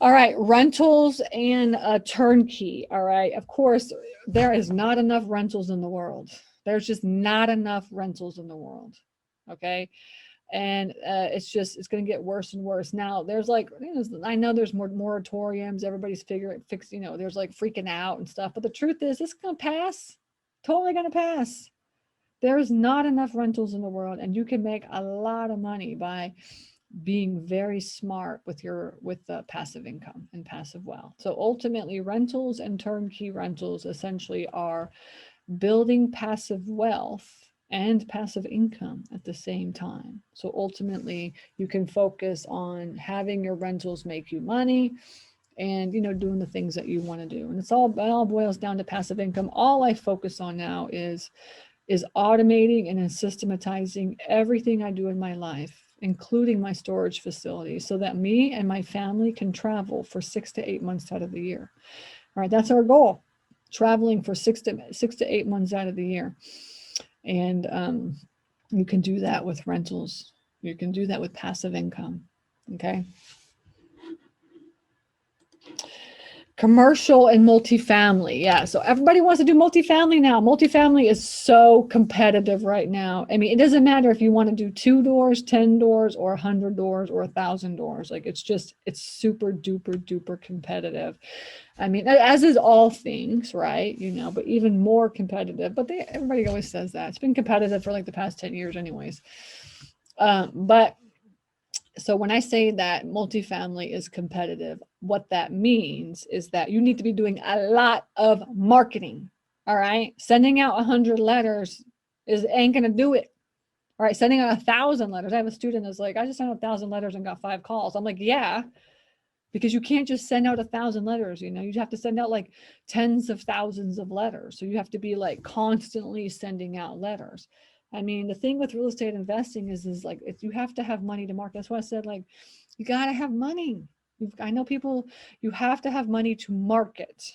All right, rentals and turnkey. All right, of course, there is not enough rentals in the world. There's just not enough rentals in the world. Okay, and it's going to get worse and worse. Now, there's like, I know there's more moratoriums. Everybody's there's like freaking out and stuff. But the truth is, it's going to pass. Totally going to pass. There is not enough rentals in the world, and you can make a lot of money by being very smart with the passive income and passive wealth. So ultimately, rentals and turnkey rentals essentially are building passive wealth and passive income at the same time. So ultimately, you can focus on having your rentals make you money and doing the things that you want to do. And it all boils down to passive income. All I focus on now is automating and systematizing everything I do in my life, including my storage facility, so that me and my family can travel for 6 to 8 months out of the year. All right, that's our goal, traveling for 6 to 8 months out of the year. And you can do that with rentals. You can do that with passive income. Okay. Commercial and multifamily. Yeah. So everybody wants to do multifamily now. Multifamily is so competitive right now. I mean, it doesn't matter if you want to do 2 doors, 10 doors, or 100 doors, or 1,000 doors. Like, it's super duper duper competitive. I mean, as is all things, right? But even more competitive. But everybody always says that. It's been competitive for like the past 10 years anyways. But so when I say that multifamily is competitive, what that means is that you need to be doing a lot of marketing. All right. Sending out 100 letters ain't going to do it. All right. Sending out 1,000 letters. I have a student that's like, I just sent out 1,000 letters and got 5 calls. I'm like, yeah, because you can't just send out 1,000 letters. You have to send out like tens of thousands of letters. So you have to be like constantly sending out letters. I mean, the thing with real estate investing is like, you have to have money to market. That's why I said, like, you got to have money. I know people, you have to have money to market.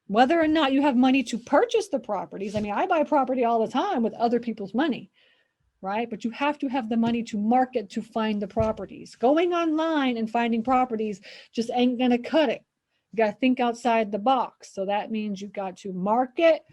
Whether or not you have money to purchase the properties. I mean, I buy property all the time with other people's money, right? But you have to have the money to market to find the properties. Going online and finding properties just ain't going to cut it. You got to think outside the box. So that means you've got to market.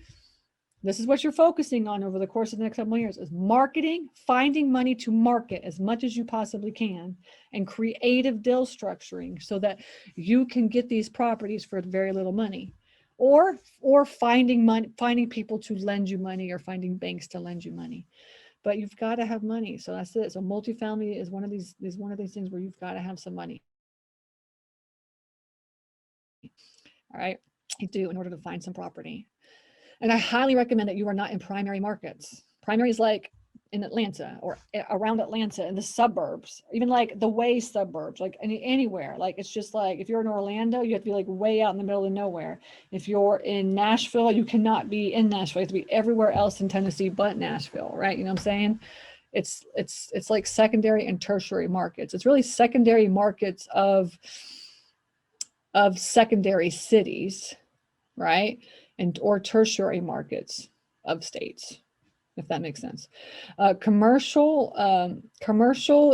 This is what you're focusing on over the course of the next couple of years, is marketing, finding money to market as much as you possibly can, and creative deal structuring so that you can get these properties for very little money, or finding people to lend you money, or finding banks to lend you money. But you've got to have money. So that's it. So multifamily is one of these things where you've got to have some money. All right. You do, in order to find some property. And I highly recommend that you are not in primary markets. Primary is like in Atlanta or around Atlanta, in the suburbs, even like the way suburbs, like anywhere. Like, it's just like, if you're in Orlando, you have to be like way out in the middle of nowhere. If you're in Nashville, you cannot be in Nashville. You have to be everywhere else in Tennessee but Nashville, right? You know what I'm saying? It's like secondary and tertiary markets. It's really secondary markets of secondary cities, right? Or tertiary markets of states, if that makes sense. Commercial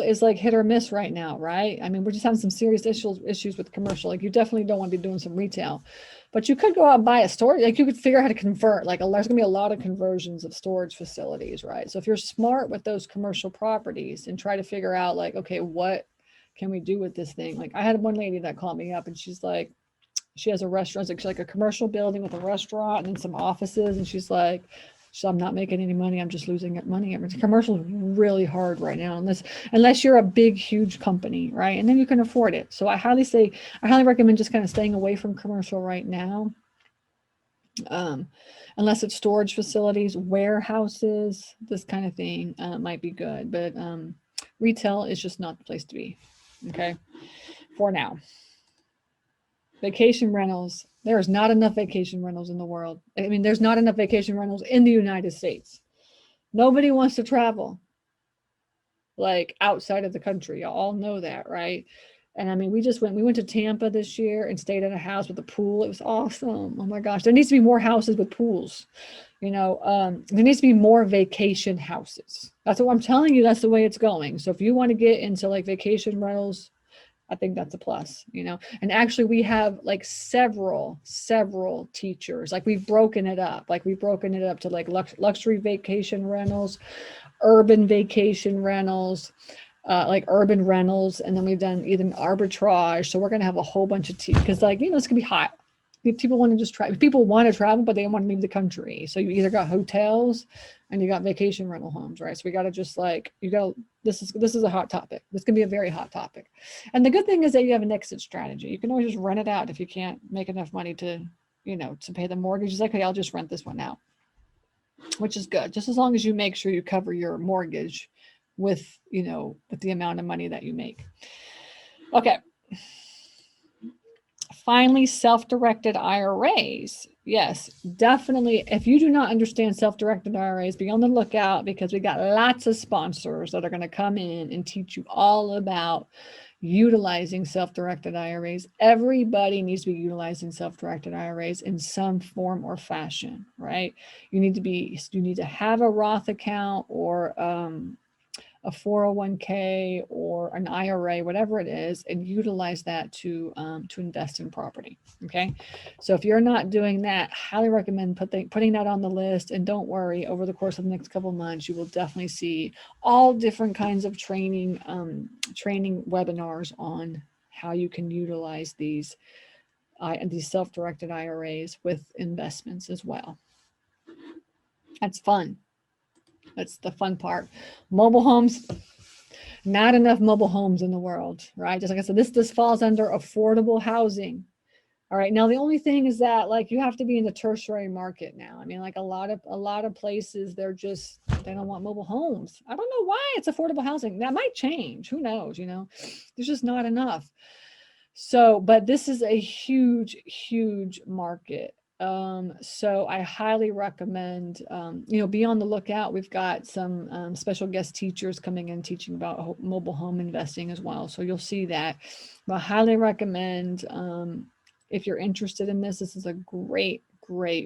is like hit or miss right now, right? I mean, we're just having some serious issues with commercial. Like, you definitely don't want to be doing some retail, but you could go out and buy a storage. Like, you could figure out how to convert. Like, there's gonna be a lot of conversions of storage facilities, right? So if you're smart with those commercial properties and try to figure out, like, okay, what can we do with this thing? Like, I had one lady that called me up and she's like, she has a restaurant. It's like a commercial building with a restaurant and some offices. And she's like, I'm not making any money. I'm just losing money. Commercial is really hard right now, unless you're a big, huge company, right? And then you can afford it. So I highly recommend just kind of staying away from commercial right now. Unless it's storage facilities, warehouses, this kind of thing might be good. But retail is just not the place to be, okay, for now. Vacation rentals. There is not enough vacation rentals in the world. I mean, there's not enough vacation rentals in the United States. Nobody wants to travel like outside of the country. You all know that, right? And I mean, we went to Tampa this year and stayed at a house with a pool. It was awesome. Oh my gosh. There needs to be more houses with pools. There needs to be more vacation houses. That's what I'm telling you. That's the way it's going. So if you want to get into like vacation rentals, I think that's a plus, and actually we have like several teachers, like we've broken it up to like luxury vacation rentals, urban vacation rentals, like urban rentals, and then we've done even arbitrage. So we're going to have a whole bunch of because like, it's going to be hot. People want to just try. People want to travel, but they want to leave the country. So you either got hotels and you got vacation rental homes, right? So we got to just like, this is a hot topic. This can be a very hot topic. And the good thing is that you have an exit strategy. You can always just rent it out if you can't make enough money to, to pay the mortgage. It's like, okay, I'll just rent this one out, which is good. Just as long as you make sure you cover your mortgage with, with the amount of money that you make. Okay. Finally, self-directed IRAs. Yes, definitely. If you do not understand self-directed IRAs, be on the lookout, because we got lots of sponsors that are going to come in and teach you all about utilizing self-directed IRAs. Everybody needs to be utilizing self-directed IRAs in some form or fashion, right? You need to have a Roth account or a 401k or an IRA, whatever it is, and utilize that to invest in property. Okay. So if you're not doing that, highly recommend putting that on the list. And don't worry, over the course of the next couple of months, you will definitely see all different kinds of training webinars on how you can utilize these self-directed IRAs with investments as well. That's fun. That's the fun part. Mobile homes, not enough mobile homes in the world, right? Just like I said, this falls under affordable housing. All right. Now, the only thing is that like you have to be in the tertiary market now. I mean, like a lot of places, they don't want mobile homes. I don't know why. It's affordable housing. That might change. Who knows? There's just not enough. So, but this is a huge, huge market. So I highly recommend, be on the lookout. We've got some special guest teachers coming in teaching about mobile home investing as well. So you'll see that. But I highly recommend, if you're interested in this is a great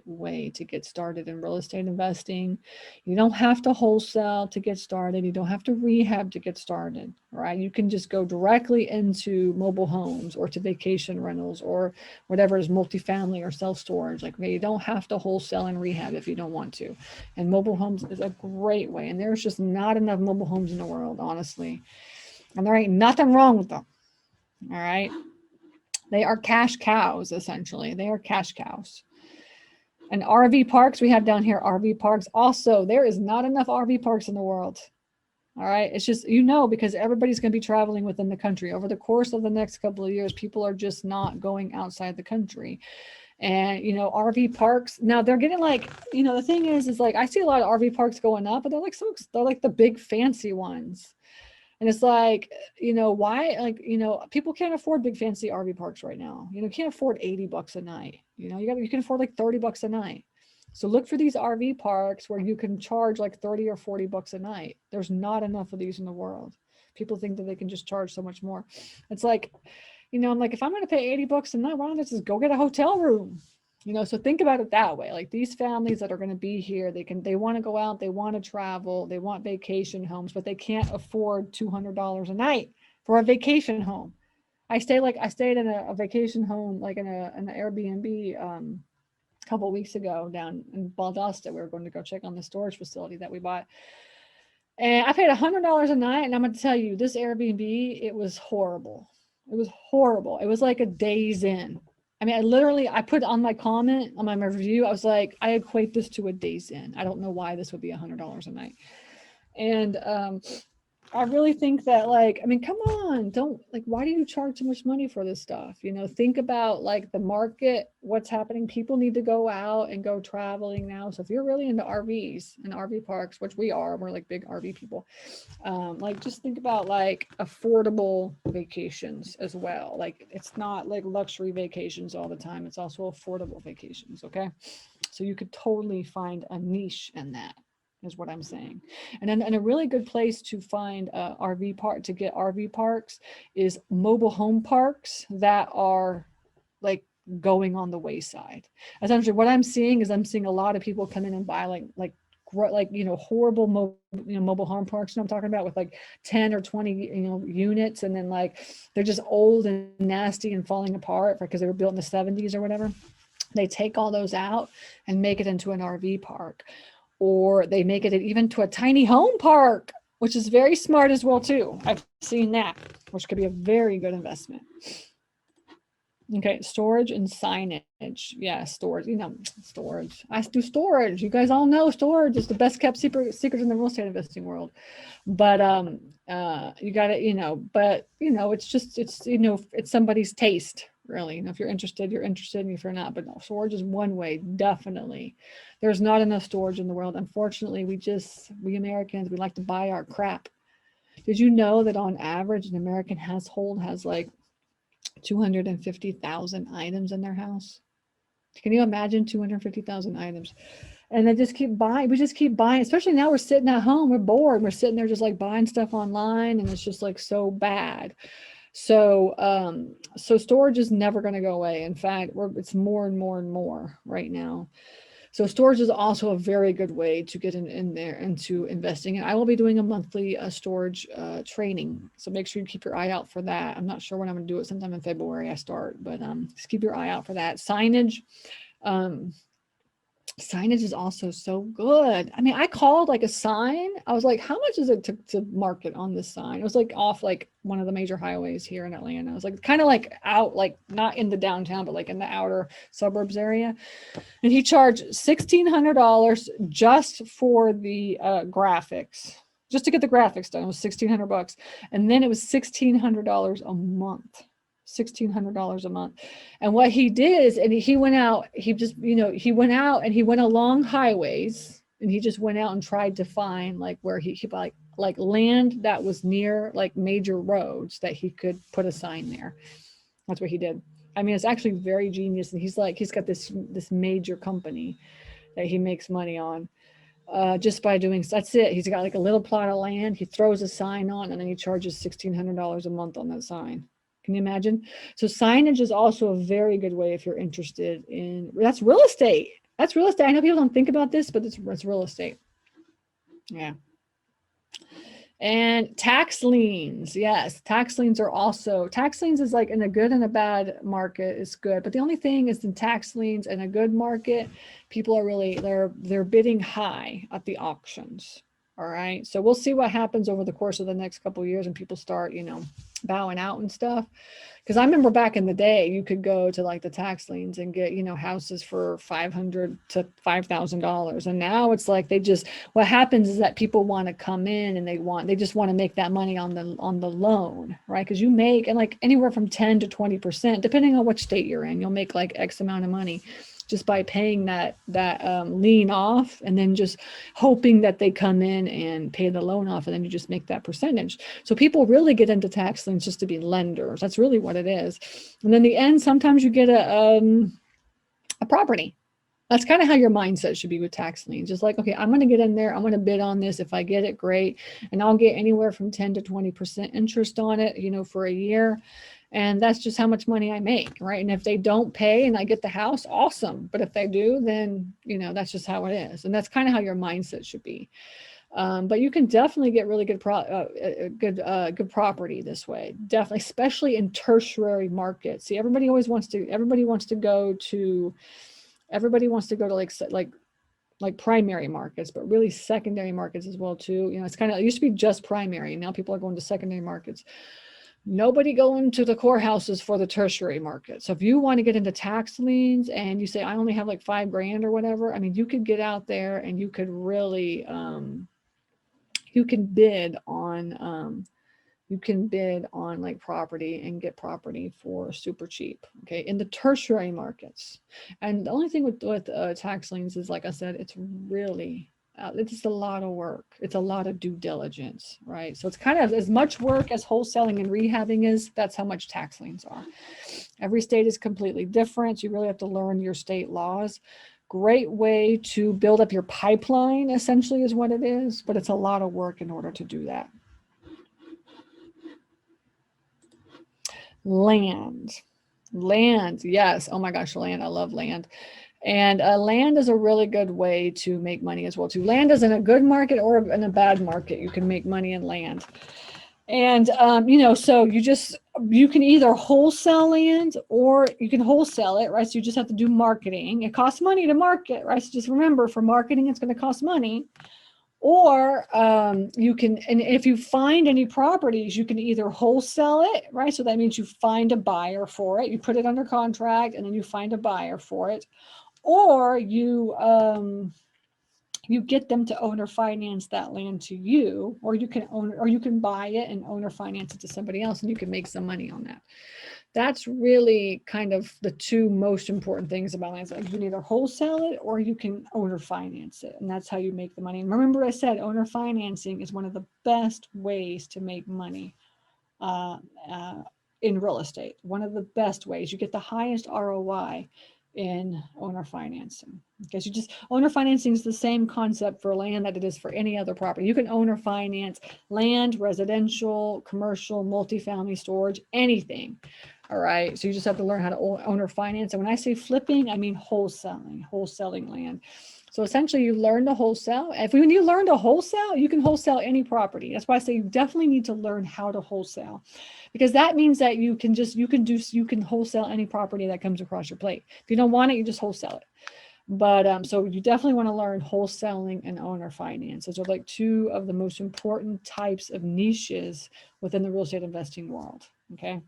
way to get started in real estate investing. You don't have to wholesale to get started. You don't have to rehab to get started, right? You can just go directly into mobile homes or to vacation rentals or whatever is multifamily or self-storage. Like, you don't have to wholesale and rehab if you don't want to. And mobile homes is a great way. And there's just not enough mobile homes in the world, honestly. And there ain't nothing wrong with them. All right. They are cash cows, essentially. They are cash cows. And RV parks, we have down here RV parks. Also, there is not enough RV parks in the world. All right. It's just, because everybody's going to be traveling within the country. Over the course of the next couple of years, people are just not going outside the country. And, RV parks, now they're getting like, the thing is like, I see a lot of RV parks going up, but they're like the big fancy ones. And it's like, why? Like, people can't afford big fancy RV parks right now. You can't afford $80 a night. You can afford like $30 a night. So look for these RV parks where you can charge like $30 or $40 a night. There's not enough of these in the world. People think that they can just charge so much more. It's like, I'm like, if I'm going to pay $80 a night, why don't I just go get a hotel room? So think about it that way. Like, these families that are going to be here, they want to go out, they want to travel, they want vacation homes, but they can't afford $200 a night for a vacation home. I stayed in a vacation home, like in an Airbnb, a couple of weeks ago down in Valdosta. We were going to go check on the storage facility that we bought. And I paid $100 a night. And I'm going to tell you, this Airbnb, it was horrible. It was horrible. It was like a Days Inn. I mean, I put on my comment on my review, I was like, I equate this to a Days Inn. I don't know why this would be $100 a night. And I really think that, like, I mean, come on, why do you charge so much money for this stuff? Think about like the market, what's happening. People need to go out and go traveling now. So if you're really into RVs and RV parks, which we're like big RV people, just think about like affordable vacations as well. Like, it's not like luxury vacations all the time. It's also affordable vacations. Okay. So you could totally find a niche in that, is what I'm saying. And then, a really good place to find to get RV parks is mobile home parks that are like going on the wayside. Essentially, what I'm seeing is a lot of people come in and buy like like, horrible mobile home parks, I'm talking about, with like 10 or 20, units. And then like, they're just old and nasty and falling apart because they were built in the 70s or whatever. They take all those out and make it into an RV park, or they make it even to a tiny home park, which is very smart as well too. I've seen that, which could be a very good investment. Okay, storage and signage. Yeah, storage, storage. I do storage. You guys all know storage is the best kept secret in the real estate investing world. But you got to, it's just, it's somebody's taste, really. If you're interested, you're interested, and if you're not. But no, storage is one way, definitely. There's not enough storage in the world. Unfortunately, we Americans, we like to buy our crap. Did you know that on average, an American household has like 250,000 items in their house? Can you imagine 250,000 items? And they just keep buying. We just keep buying, especially now we're sitting at home, we're bored. We're sitting there just like buying stuff online, and it's just like so bad. So, so storage is never going to go away. In fact, it's more and more and more right now. So storage is also a very good way to get in there into investing. And I will be doing a monthly storage training. So make sure you keep your eye out for that. I'm not sure when I'm going to do it. Sometime in February I start, but just keep your eye out for that. Signage. Signage is also so good. I mean, I called like a sign. I was like, how much is it to market on this sign? It was like off like one of the major highways here in Atlanta. I was like, kind of like out, like not in the downtown, but like in the outer suburbs area. And he charged $1,600 just for the graphics, just to get the graphics done. It was $1,600. And then it was $1,600 a month. $1,600 a month. And what he did is, and he went out, he just, he went out and he went along highways, and he just went out and tried to find like where he like land that was near like major roads that he could put a sign there. That's what he did. I mean, it's actually very genius. And he's got this major company that he makes money on just by doing, that's it. He's got like a little plot of land. He throws a sign on, and then he charges $1,600 a month on that sign. Can you imagine? So signage is also a very good way if you're interested in, that's real estate. That's real estate. I know people don't think about this, but it's real estate. Yeah. And tax liens. Yes, tax liens is like in a good and a bad market is good. But the only thing is, in tax liens in a good market, people are really, they're bidding high at the auctions. All right. So we'll see what happens over the course of the next couple of years, and people start, bowing out and stuff. Because I remember back in the day, you could go to like the tax liens and get, houses for $500 to $5,000. And now it's like what happens is that people want to come in and they just want to make that money on the loan, right? Because you make, and like anywhere from 10 to 20%, depending on which state you're in, you'll make like X amount of money just by paying that lien off, and then just hoping that they come in and pay the loan off, and then you just make that percentage. So people really get into tax liens just to be lenders. That's really what it is. And then the end, sometimes you get a property. That's kind of how your mindset should be with tax liens. Just like, okay, I'm going to get in there. I'm going to bid on this. If I get it, great. And I'll get anywhere from 10 to 20% interest on it, for a year. And that's just how much money I make, right? And if they don't pay and I get the house, awesome. But if they do, then, that's just how it is. And that's kind of how your mindset should be. But you can definitely get really good property this way. Definitely, especially in tertiary markets. See, everybody wants to go to like primary markets, but really secondary markets as well too. It used to be just primary. Now people are going to secondary markets. Nobody going to the courthouses for the tertiary market. So if you want to get into tax liens and you say, I only have like $5,000 or whatever, I mean, you could get out there and you could really, you can bid on like property and get property for super cheap. Okay. In the tertiary markets. And the only thing with tax liens is, like I said, it's really, it's a lot of work. It's a lot of due diligence, right? So it's kind of as much work as wholesaling and rehabbing is. That's how much tax liens are. Every state is completely different. You really have to learn your state laws. Great way to build up your pipeline, essentially, is what it is. But it's a lot of work in order to do that. Land. Yes. Oh my gosh, land. I love land. And land is a really good way to make money as well too. Land is in a good market or in a bad market. You can make money in land. And, so you can either wholesale land or you can wholesale it, right? So you just have to do marketing. It costs money to market, right? So just remember, for marketing, it's going to cost money. Or you can, and if you find any properties, you can either wholesale it, right? So that means you find a buyer for it. You put it under contract and then you find a buyer for it. Or you get them to owner finance that land to you, or you can buy it and owner finance it to somebody else, and you can make some money on that. That's really kind of the two most important things about land. Like, you can either wholesale it or you can owner finance it, and that's how you make the money. And remember, I said owner financing is one of the best ways to make money in real estate. One of the best ways. You get the highest ROI in owner financing, because owner financing is the same concept for land that it is for any other property. You can owner finance land, residential, commercial, multifamily, storage, anything. All right, so you just have to learn how to owner finance. And when I say flipping, I mean wholesaling land. So essentially, you learn to wholesale. When you learn to wholesale, you can wholesale any property. That's why I say you definitely need to learn how to wholesale, because that means that you can wholesale any property that comes across your plate. If you don't want it, you just wholesale it. But so you definitely want to learn wholesaling and owner finance. Those are like two of the most important types of niches within the real estate investing world. Okay.